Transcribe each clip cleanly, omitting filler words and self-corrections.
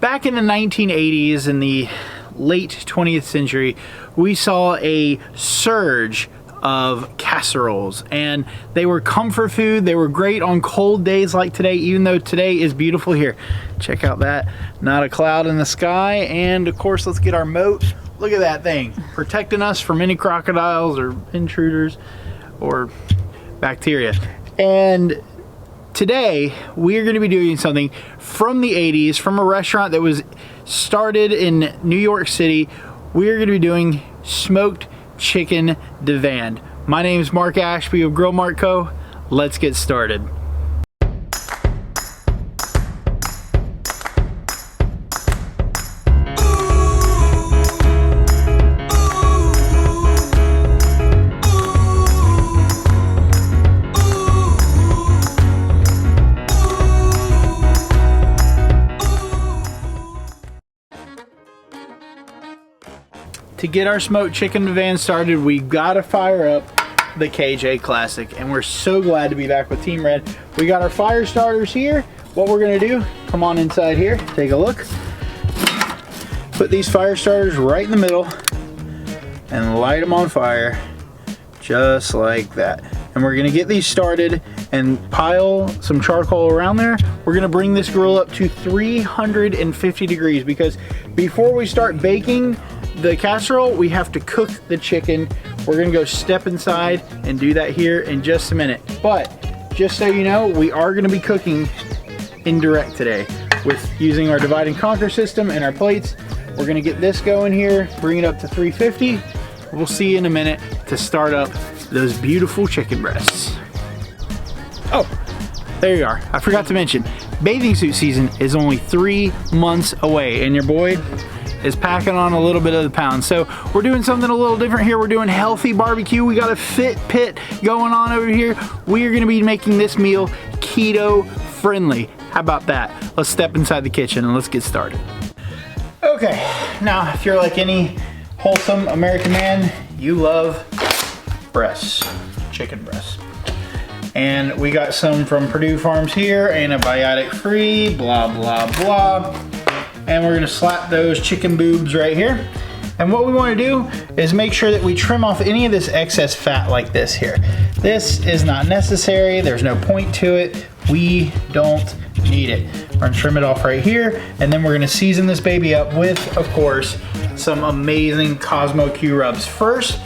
Back in the 1980s, in the late 20th century, we saw a surge of casseroles, and they were comfort food. They were great on cold days like today, even though today is beautiful here. Check out that, not a cloud in the sky. And of course, let's get our moat. Look at that thing, protecting us from any crocodiles or intruders or bacteria. And today we're going to be doing something from the 80s, from a restaurant that was started in New York City. We're going to be doing smoked chicken Divan. My name is Mark Ashby of Grill Mart Co. Let's get started. To get our smoked chicken Divan started, we've got to fire up the KJ Classic, and we're so glad to be back with Team Red. We got our fire starters here. What we're gonna do, come on inside here, take a look. Put these fire starters right in the middle and light them on fire, just like that. And we're gonna get these started and pile some charcoal around there. We're gonna bring this grill up to 350 degrees because before we start baking the casserole, we have to cook the chicken. We're gonna go step inside and do that here in just a minute. But just so you know, we are gonna be cooking indirect today with using our divide and conquer system and our plates. We're gonna get this going here, bring it up to 350. We'll see you in a minute to start up those beautiful chicken breasts. Oh, there you are. I forgot to mention, bathing suit season is only 3 months away, and your boy is packing on a little bit of the pounds. So we're doing something a little different here. We're doing healthy barbecue. We got a fit pit going on over here. We are gonna be making this meal keto friendly. How about that? Let's step inside the kitchen and let's get started. Okay, now if you're like any wholesome American man, you love breasts, chicken breasts. And we got some from Purdue Farms here, antibiotic free, blah, blah, blah. And we're gonna slap those chicken boobs right here. And what we wanna do is make sure that we trim off any of this excess fat like this here. This is not necessary, there's no point to it. We don't need it. We're gonna trim it off right here, and then we're gonna season this baby up with, of course, some amazing Kosmo Q rubs. First,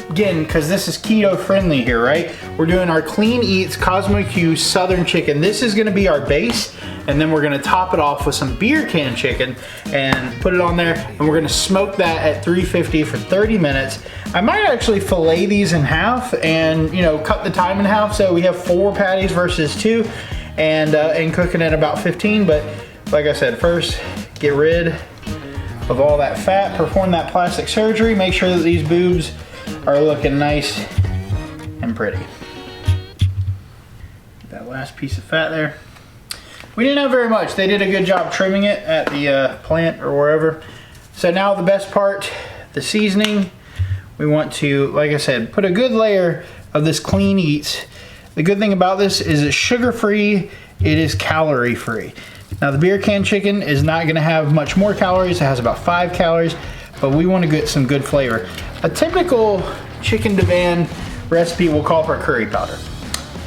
again, because this is keto friendly here, right? We're doing our Clean Eats Kosmo Q Southern Chicken. This is gonna be our base, and then we're gonna top it off with some beer can chicken and put it on there, and we're gonna smoke that at 350 for 30 minutes. I might actually fillet these in half and, you know, cut the time in half so we have 4 patties versus 2, and cooking at about 15. But like I said, first get rid of all that fat, perform that plastic surgery, make sure that these boobs are looking nice and pretty. That last piece of fat there. We didn't have very much. They did a good job trimming it at the plant or wherever. So now the best part, the seasoning. We want to, like I said, put a good layer of this Clean Eats. The good thing about this is it's sugar-free, it is calorie-free. Now the beer can chicken is not gonna have much more calories. It has about 5 calories, but we wanna get some good flavor. A typical chicken Divan recipe will call for curry powder.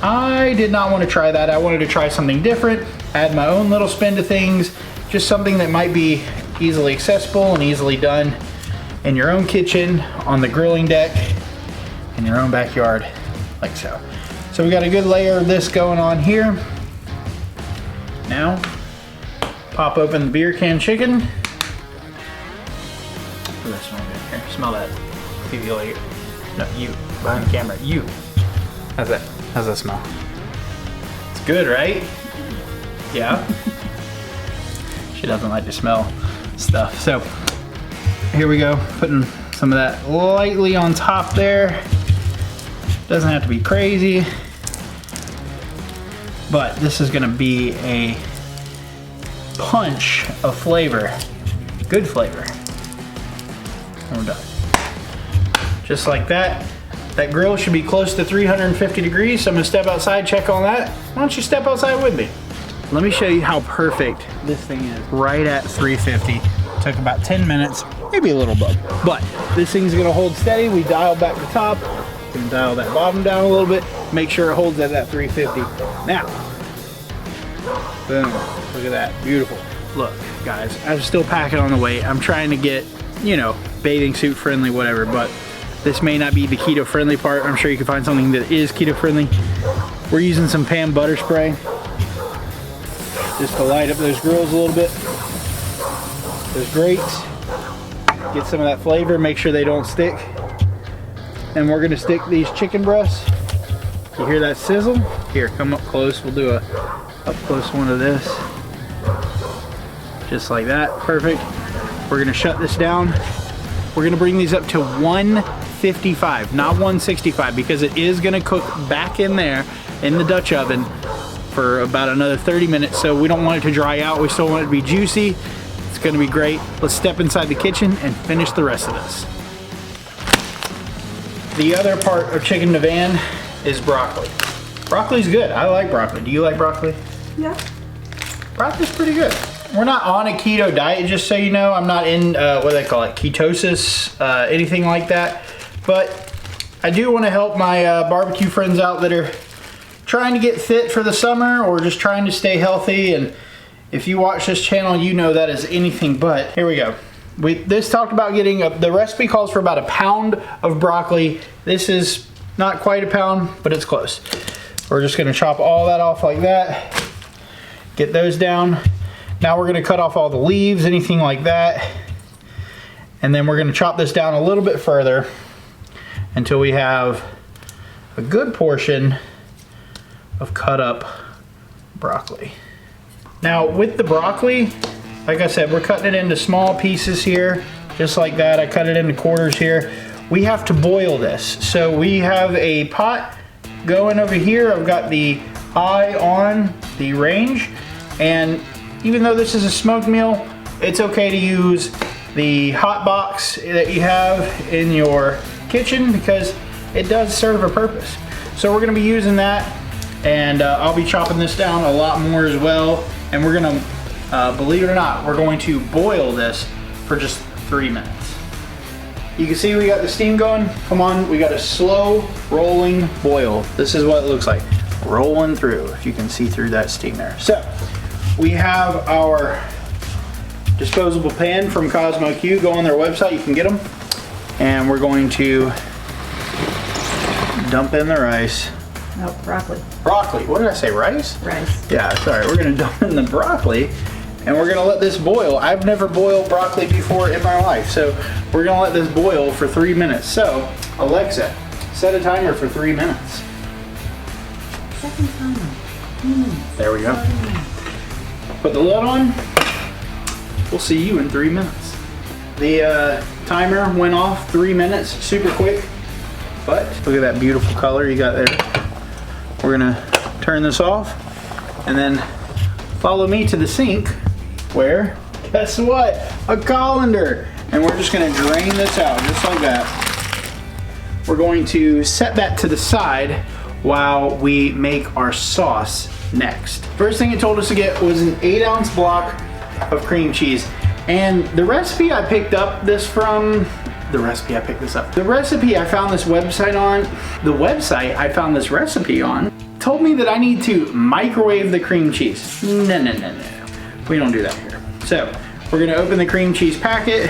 I did not want to try that. I wanted to try something different, add my own little spin to things, just something that might be easily accessible and easily done in your own kitchen, on the grilling deck, in your own backyard, like so. So we got a good layer of this going on here. Now, pop open the beer can chicken. Oh, that smells good. Here, smell that. See if you like it. No, you, behind the camera, you. How's that? How's that smell? It's good, right? Yeah? She doesn't like to smell stuff. So, here we go, putting some of that lightly on top there. Doesn't have to be crazy, but this is gonna be a punch of flavor, good flavor. And we're done. Just like that. That grill should be close to 350 degrees, so I'm gonna step outside, check on that. Why don't you step outside with me? Let me show you how perfect this thing is. Right at 350. Took about 10 minutes, maybe a little above. But this thing's gonna hold steady. We dial back the top, can dial that bottom down a little bit, make sure it holds at that 350. Now, boom, look at that, beautiful. Look, guys, I'm still packing on the weight. I'm trying to get, you know, bathing suit friendly, whatever, but this may not be the keto friendly part. I'm sure you can find something that is keto friendly. We're using some pan butter spray just to light up those grills a little bit. Those grates, get some of that flavor, make sure they don't stick. And we're gonna stick these chicken breasts. You hear that sizzle? Here, come up close. We'll do a up close one of this. Just like that, perfect. We're gonna shut this down. We're gonna bring these up to 155, not 165, because it is gonna cook back in there in the Dutch oven for about another 30 minutes. So we don't want it to dry out. We still want it to be juicy. It's gonna be great. Let's step inside the kitchen and finish the rest of this. The other part of chicken Divan is broccoli. Broccoli's good. I like broccoli. Do you like broccoli? Yeah. Broccoli's pretty good. We're not on a keto diet, just so you know. I'm not in, what do they call it, ketosis, anything like that. But I do want to help my barbecue friends out that are trying to get fit for the summer or just trying to stay healthy. And if you watch this channel, you know that is anything but. Here we go. This talked about getting, the recipe calls for about a pound of broccoli. This is not quite a pound, but it's close. We're just gonna chop all that off like that. Get those down. Now we're gonna cut off all the leaves, anything like that. And then we're gonna chop this down a little bit further until we have a good portion of cut up broccoli. Now with the broccoli, like I said, we're cutting it into small pieces here, just like that. I cut it into quarters here. We have to boil this. So we have a pot going over here. I've got the eye on the range, and even though this is a smoked meal, it's okay to use the hot box that you have in your kitchen because it does serve a purpose. So we're gonna be using that, and I'll be chopping this down a lot more as well. And we're gonna, believe it or not, we're going to boil this for just 3 minutes. You can see we got the steam going. Come on, we got a slow rolling boil. This is what it looks like, rolling through, if you can see through that steam there. So, we have our disposable pan from Kosmo Q. Go on their website, you can get them. And we're going to dump in the rice. No, broccoli. Broccoli, what did I say, rice? Rice. Yeah, sorry, we're gonna dump in the broccoli and we're gonna let this boil. I've never boiled broccoli before in my life, so we're gonna let this boil for 3 minutes. So, Alexa, set a timer for 3 minutes. Second timer. There we go. Put the lid on. We'll see you in 3 minutes. The timer went off 3 minutes, super quick, but look at that beautiful color you got there. We're gonna turn this off and then follow me to the sink where, guess what? A colander. And we're just gonna drain this out just like that. We're going to set that to the side while we make our sauce next. First thing it told us to get was an 8-ounce block of cream cheese. And the recipe I picked up this from, the recipe I found this website on, the website I found this recipe on, told me that I need to microwave the cream cheese. No. We don't do that here. So, we're gonna open the cream cheese packet.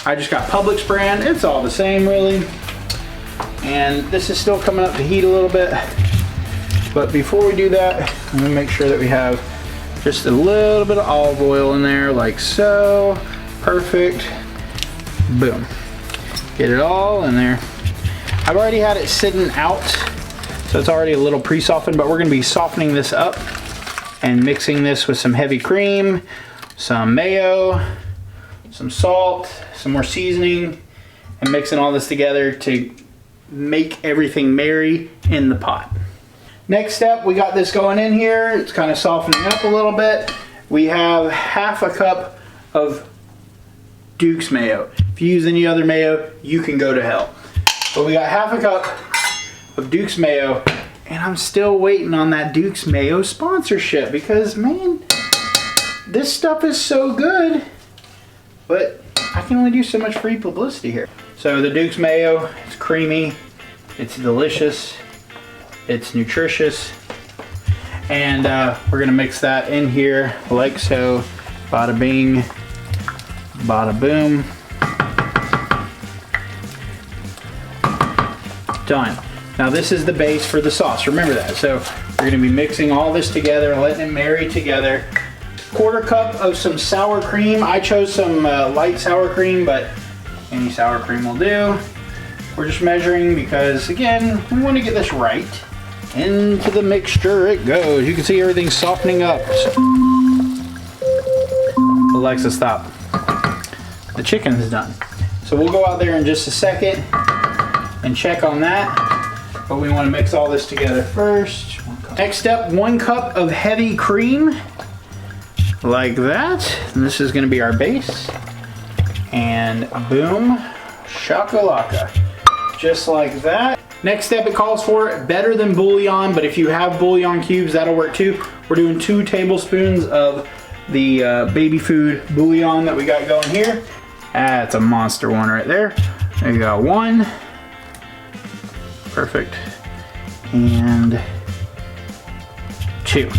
I just got Publix brand. It's all the same, really. And this is still coming up to heat a little bit. But before we do that, I'm gonna make sure that we have just a little bit of olive oil in there, like so. Perfect. Boom. Get it all in there. I've already had it sitting out, so it's already a little pre-softened, but we're gonna be softening this up and mixing this with some heavy cream, some mayo, some salt, some more seasoning, and mixing all this together to make everything marry in the pot. Next step, we got this going in here. It's kind of softening up a little bit. We have half a cup of Duke's mayo. If you use any other mayo, you can go to hell. But we got half a cup of Duke's mayo, And I'm still waiting on that Duke's Mayo sponsorship because, man, this stuff is so good, but I can only do so much free publicity here. So the Duke's Mayo, it's creamy, it's delicious, it's nutritious, and we're gonna mix that in here like so. Bada bing, bada boom. Done. Now this is the base for the sauce, remember that. So we're gonna be mixing all this together and letting it marry together. 1/4 cup of some sour cream. I chose some light sour cream, but any sour cream will do. We're just measuring because, again, we want to get this right. Into the mixture it goes. You can see everything's softening up. Alexa, stop. The chicken is done. So we'll go out there in just a second and check on that. But we want to mix all this together first. Next up, 1 cup of heavy cream. Like that. And this is going to be our base. And boom, shakalaka. Just like that. Next step, it calls for better than bouillon, but if you have bouillon cubes, that'll work too. We're doing 2 tablespoons of the baby food bouillon that we got going here. That's a monster one right there. There you go, 1. Perfect. And 2,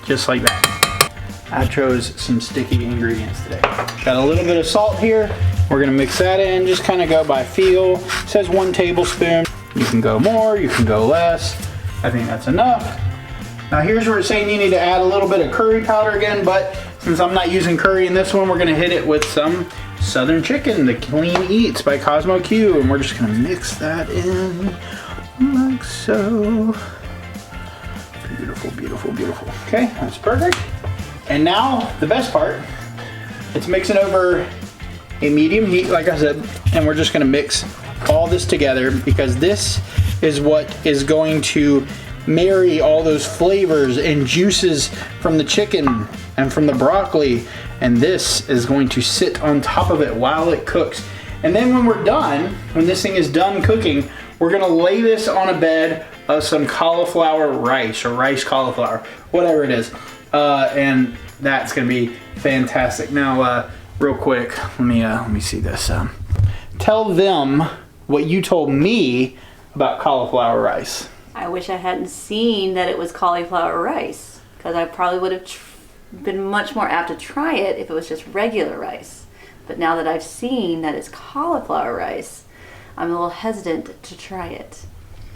just like that. I chose some sticky ingredients today. Got a little bit of salt here. We're gonna mix that in, just kind of go by feel. It says 1 tablespoon. You can go more, you can go less. I think that's enough. Now here's where it's saying you need to add a little bit of curry powder again, but since I'm not using curry in this one, we're gonna hit it with some Southern Chicken, the Clean Eats by Kosmo Q, and we're just gonna mix that in like so. Beautiful, beautiful, beautiful. Okay, that's perfect. And now, the best part, it's mixing over a medium heat, like I said, and we're just gonna mix all this together because this is what is going to marry all those flavors and juices from the chicken and from the broccoli, and this is going to sit on top of it while it cooks. And then when we're done, when this thing is done cooking, we're gonna lay this on a bed of some cauliflower rice or rice cauliflower, whatever it is. And that's gonna be fantastic. Now, real quick, let me see this. Tell them what you told me about cauliflower rice. I wish I hadn't seen that it was cauliflower rice, because I probably would have been much more apt to try it if it was just regular rice. But now that I've seen that it's cauliflower rice, I'm a little hesitant to try it.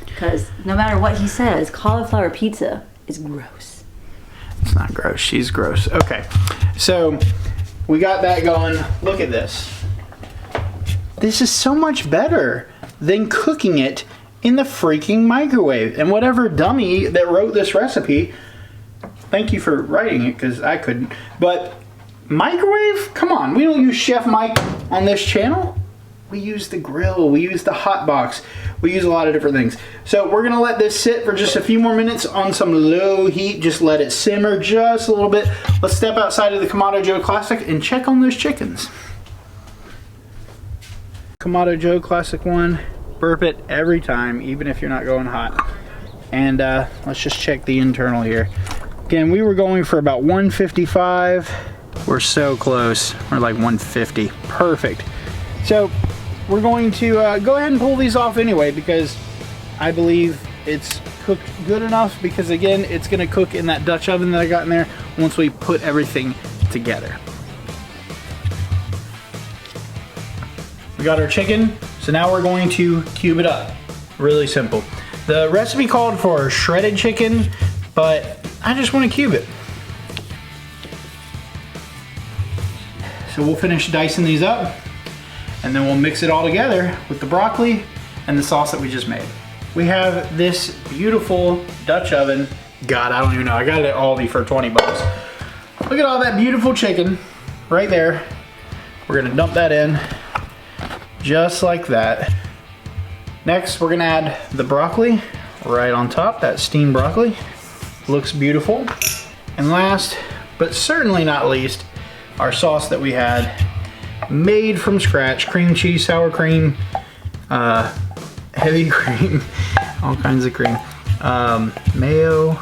Because no matter what he says, cauliflower pizza is gross. It's not gross, she's gross. Okay, so we got that going. Look at this. This is so much better than cooking it in the freaking microwave. And whatever dummy that wrote this recipe, thank you for writing it because I couldn't. But microwave? Come on, we don't use Chef Mike on this channel. We use the grill, we use the hot box, we use a lot of different things. So we're gonna let this sit for just a few more minutes on some low heat. Just let it simmer just a little bit. Let's step outside of the Kamado Joe Classic and check on those chickens. Kamado Joe Classic 1, burp it every time, even if you're not going hot. And let's just check the internal here. Again, we were going for about 155. We're so close, we're like 150, perfect. So we're going to go ahead and pull these off anyway because I believe it's cooked good enough, because again, it's gonna cook in that Dutch oven that I got in there once we put everything together. We got our chicken, so now we're going to cube it up. Really simple. The recipe called for shredded chicken, but I just want to cube it. So we'll finish dicing these up, and then we'll mix it all together with the broccoli and the sauce that we just made. We have this beautiful Dutch oven. God, I don't even know. I got it at Aldi for 20 bucks. Look at all that beautiful chicken right there. We're gonna dump that in just like that. Next, we're gonna add the broccoli right on top, that steamed broccoli. Looks beautiful. And last, but certainly not least, our sauce that we had made from scratch, cream cheese, sour cream, heavy cream, all kinds of cream. mayo,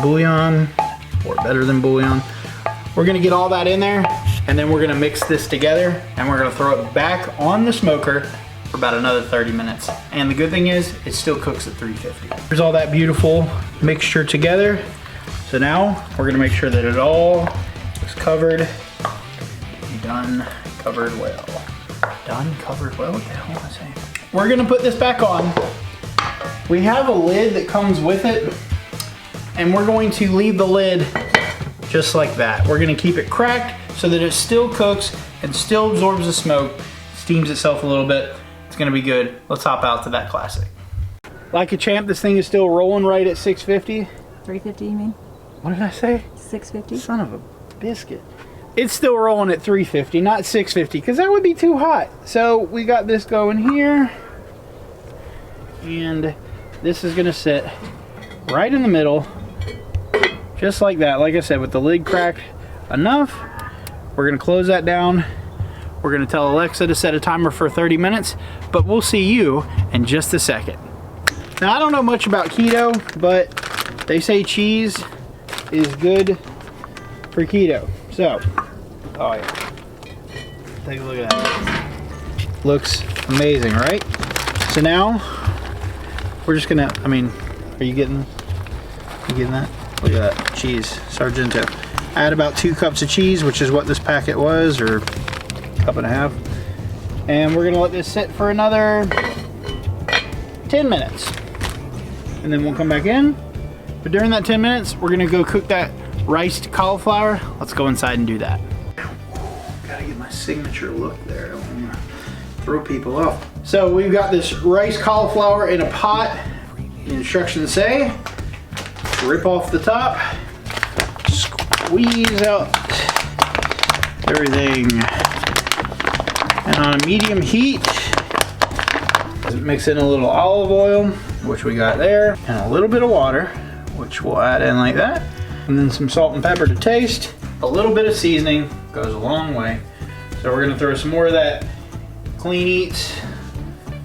bouillon, or better than bouillon. We're gonna get all that in there, and then we're gonna mix this together, and we're gonna throw it back on the smoker for about another 30 minutes. And the good thing is, it still cooks at 350. There's all that beautiful mixture together. So now, we're gonna make sure that it all is covered. Done, covered well. Done, covered well, what the hell am I saying? We're gonna put this back on. We have a lid that comes with it, and we're going to leave the lid just like that. We're gonna keep it cracked so that it still cooks and still absorbs the smoke, steams itself a little bit. It's gonna be good. Let's hop out to that classic. Like a champ, this thing is still rolling right at 650. 350, you mean? What did I say? 650. Son of a biscuit. It's still rolling at 350, not 650, because that would be too hot. So we got this going here, and this is gonna sit right in the middle, just like that. Like I said, with the lid cracked enough, we're gonna close that down. We're gonna tell Alexa to set a timer for 30 minutes, but we'll see you in just a second. Now, I don't know much about keto, but they say cheese is good for keto. So, oh yeah, take a look at that. Looks amazing, right? So now, we're just gonna, are you getting that? Look at that, cheese, Sargento. Add about 2 cups of cheese, which is what this packet was, or cup and a half. And we're gonna let this sit for another 10 minutes. And then we'll come back in. But during that 10 minutes, we're gonna go cook that riced cauliflower. Let's go inside and do that. Gotta get my signature look there. I don't wanna throw people off. So we've got this riced cauliflower in a pot. The instructions say, rip off the top, squeeze out everything. And on a medium heat, mix in a little olive oil, which we got there, and a little bit of water, which we'll add in like that. And then some salt and pepper to taste. A little bit of seasoning goes a long way. So we're gonna throw some more of that Clean Eats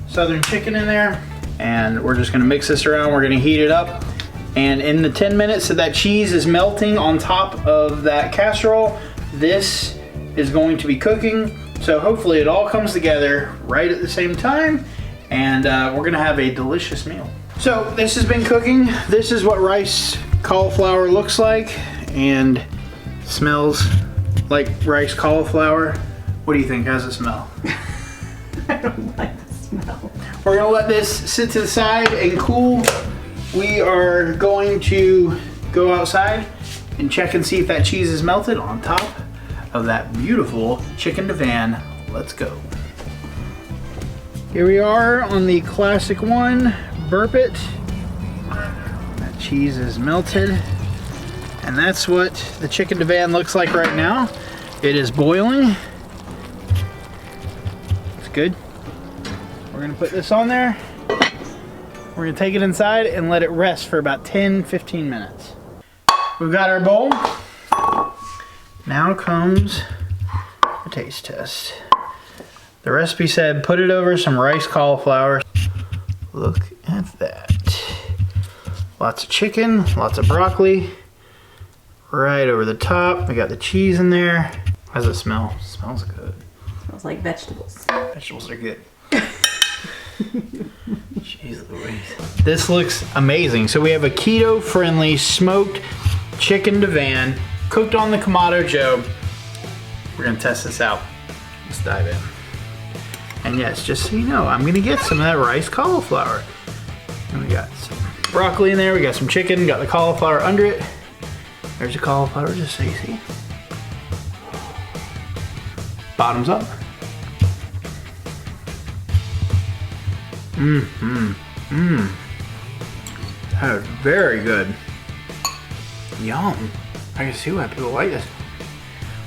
Southern chicken in there. And we're just gonna mix this around. We're gonna heat it up. And in the 10 minutes that that cheese is melting on top of that casserole, this is going to be cooking. So hopefully it all comes together right at the same time. And we're gonna have a delicious meal. So this has been cooking. This is what rice cauliflower looks like and smells like rice cauliflower. What do you think? How's it smell? I don't like the smell. We're gonna let this sit to the side and cool. We are going to go outside and check and see if that cheese is melted on top of that beautiful chicken Divan. Let's go. Here we are on the classic one. Burp it. That cheese is melted. And that's what the chicken Divan looks like right now. It is boiling. It's good. We're gonna put this on there. We're gonna take it inside and let it rest for about 10-15 minutes. We've got our bowl. Now comes the taste test. The recipe said put it over some rice cauliflower. Look at that. Lots of chicken, lots of broccoli. Right over the top. We got the cheese in there. How does it smell? It smells good. Smells like vegetables. Vegetables are good. Jeez Louise. This looks amazing. So we have a keto-friendly smoked chicken Divan cooked on the Kamado Joe. We're gonna test this out. Let's dive in. And yes, just so you know, I'm gonna get some of that rice cauliflower. And we got some broccoli in there, we got some chicken, got the cauliflower under it. There's the cauliflower, just so you see. Bottoms up. That is very good. Yum. I can see why people like this.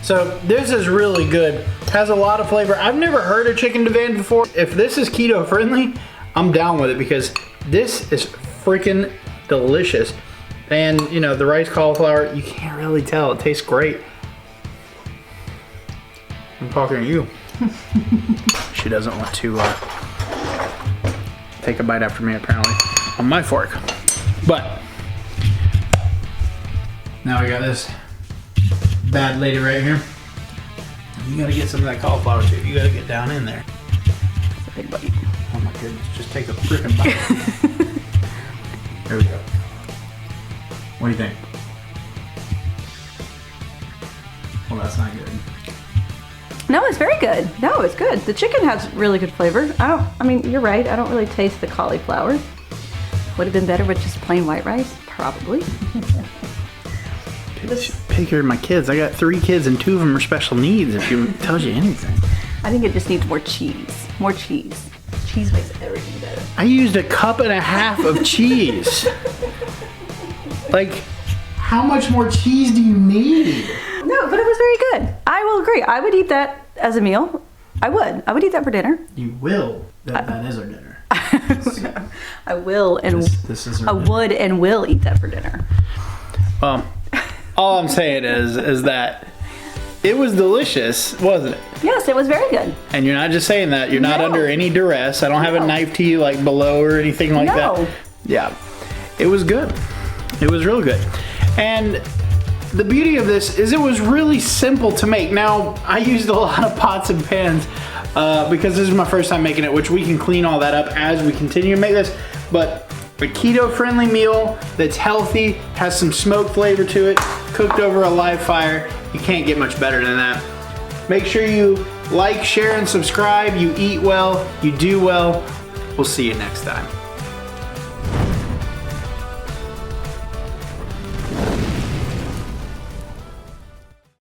So this is really good. Has a lot of flavor. I've never heard of chicken Divan before. If this is keto friendly, I'm down with it because this is freaking delicious. And you know, the rice cauliflower, you can't really tell. It tastes great. I'm talking to you. She doesn't want to take a bite after me apparently. On my fork. But now I got this bad lady right here. You gotta get some of that cauliflower too. You gotta get down in there. It's a big bite. Oh my goodness, just take a freaking bite. There we go. What do you think? Well, that's not good. No, it's very good. No, it's good. The chicken has really good flavor. I mean, you're right. I don't really taste the cauliflower. Would have been better with just plain white rice, probably. Pick here my kids. I got 3 kids and 2 of them are special needs, if it tells you anything. I think it just needs more cheese. More cheese. Cheese makes everything better. I used 1.5 cups of cheese. Like, how much more cheese do you need? No, but it was very good. I will agree. I would eat that as a meal. I would eat that for dinner. You will. That is our dinner. I will and this is I would and will eat that for dinner. Well, all I'm saying is that it was delicious, wasn't it? Yes, it was very good. And you're not just saying that. You're not No. under any duress. I don't have a knife to you like below or anything like No. that. Yeah. It was good. It was real good. And the beauty of this is it was really simple to make. Now, I used a lot of pots and pans because this is my first time making it, which we can clean all that up as we continue to make this. But a keto-friendly meal that's healthy, has some smoke flavor to it, cooked over a live fire. You can't get much better than that. Make sure you like, share, and subscribe. You eat well, you do well. We'll see you next time.